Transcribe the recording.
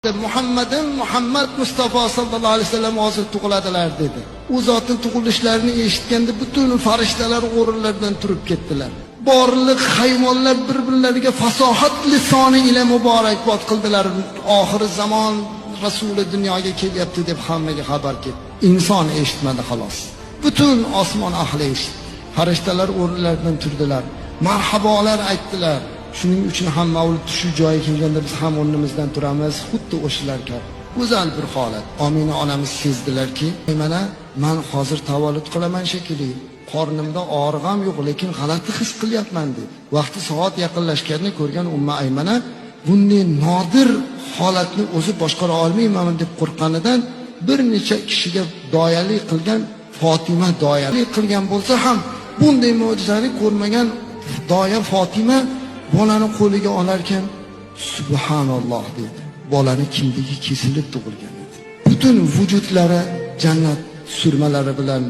Muhammad Mustafa sallallohu alayhi vasallam hozir tug'iladilar dedi. U zotning tug'ilishlarini eshitganda butun farishtalar o'rinlaridan turib ketdilar. Borliq hayvonlar bir-birlariga fasohat lisoni ila muborakbod qildilar. Oxir zamon rasuli dunyoga kelyapti deb hammaga xabar ketdi. Inson eshitmadi xolos. Butun osmon ahli eshitdi. Farishtalar o'rinlaridan turdilar. Marhabolar aytdilar. Shuning uchun ham Mavlud shu joyga kelganda biz ham o'rnimizdan turamiz, xuddi o'shalar kabi. Go'zal bir holat. Omina onamiz sezdilarki, mana men hozir tavallud qilaman shekilli. Qornimda og'rig'am yo'q, lekin g'alati his qilyapman dedi. Vaqti soat yaqinlashganini ko'rgan Umma Aymana bunday nodir holatni o'zi boshqara olmayman deb qo'rqqanidan bir necha kishiga doyalik qilgan Fatima doyalik qilgan bo'lsa ham bunday mo'jizani ko'rmagan doya Fatima bolani qo'liga olarkan subhanalloh dedi. Bolani kimligi kesilib tug'ilgan edi. Butun vujudlari jannat surmalari bilan